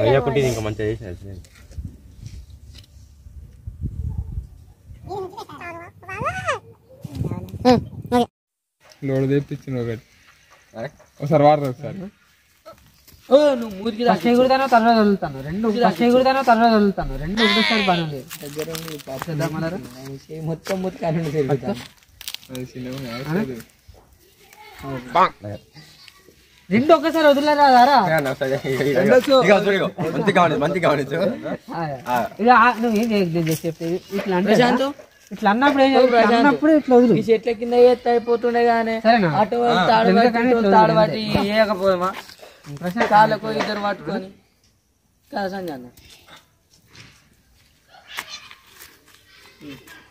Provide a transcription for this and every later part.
అయ్యకుంటే ఇంకా మంచిగా చేసిన లోడ్ తెప్పించిన ఒకటి ఒకసారి వాడరు ఒకసారి నువ్వు మూరికి ఎగురుతానో తర్వాత వదులుతాను రెండు ఎగురుతానో తర్వాత వదులుతాను రెండు ఒకటేసారి పనులు మొత్తం రెండు ఒక్కసారి వదిలేరా నువ్వు ఏం చెప్పేది ఇట్లా అంటే ఇట్లా అన్నప్పుడు ఇట్లా వదులు చెట్ల కింద ఎత్త అయిపోతుండే కానీ అటు తాడబట్టి వేయకపోదామా కాళ్ళకు ఇద్దరు పట్టుకొని కదా సంజయ్ అన్న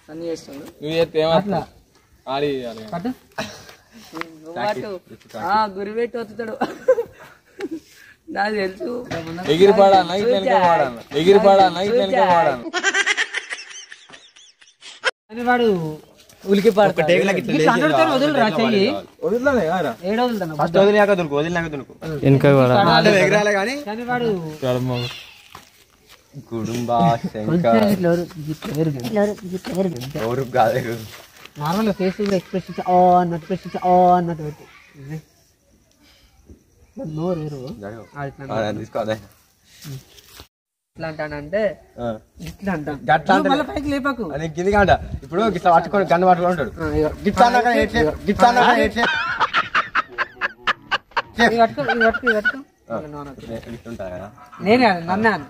అన్ని చేస్తాడు గురి పెట్టి వస్తాడు నాకు తెలుసు వాడు ఉలికి నార్మల్ ఫేస్ ఎక్స్ప్రెషన్ అన్నట్టు అన్నట్టు పెట్టి నోరు ఇట్లా అంటానంటే ఇట్లా అంటాను పైకి లేపకు కిందికి అంట ఇప్పుడు గిట్లా పట్టుకొని గన్ను పట్టుకొని ఉంటాడు నేనే నన్నాను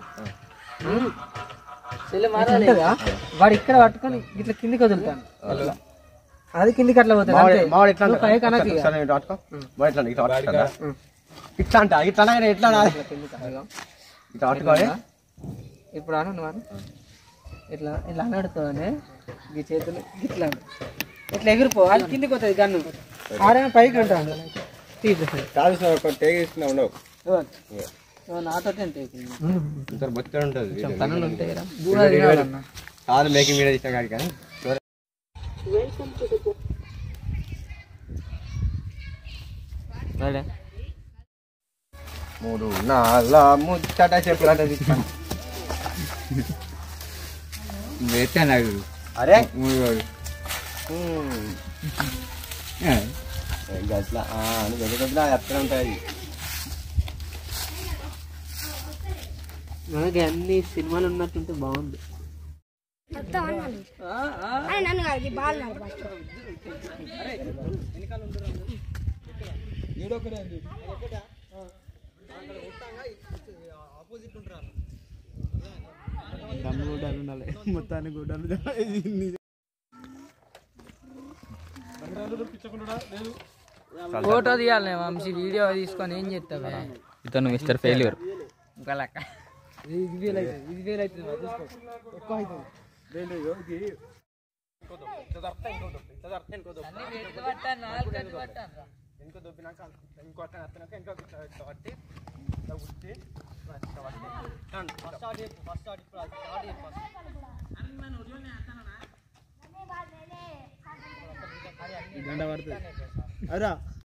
వాడు ఇక్కడ పట్టుకొని ఇట్లా కిందికి వదులుతాను అది కిందికి అట్లా పోతాడు ఇట్లా అంట ఇట్లా ఎట్లా పట్టుకోవాలి ఇప్పుడు అను నువ్వు ఇట్లా ఇలా అన్నాడుతోనే ఈ చేతులు ఇట్లా ఇట్లా ఎగిరిపో అది కిందికి పోతుంది గన్ను ఆడేమో పైకి అంటాను నాతో పనులు ఉంటాయి కాదు మేకింగ్ వీడియో ఇష్టం కాదు కానీ మూడు నాలుగు ముచ్చట చెప్పులంటే అరే గట్లా గట్లా ఎక్కడ ఉంటాయి మనకి అన్ని సినిమాలు ఉన్నట్టుంటే బాగుంది మొత్తాన్ని ఫోటో తీయాలి వంశీ వీడియో తీసుకొని ఏం చేస్తావే ఇతను మిస్టర్ ఫెయిల్యూర్ ఇంకా లెక్క ఇది ఫెయిల్ అవుతుంది ఎక్కువ గంట పడుతుంది అరా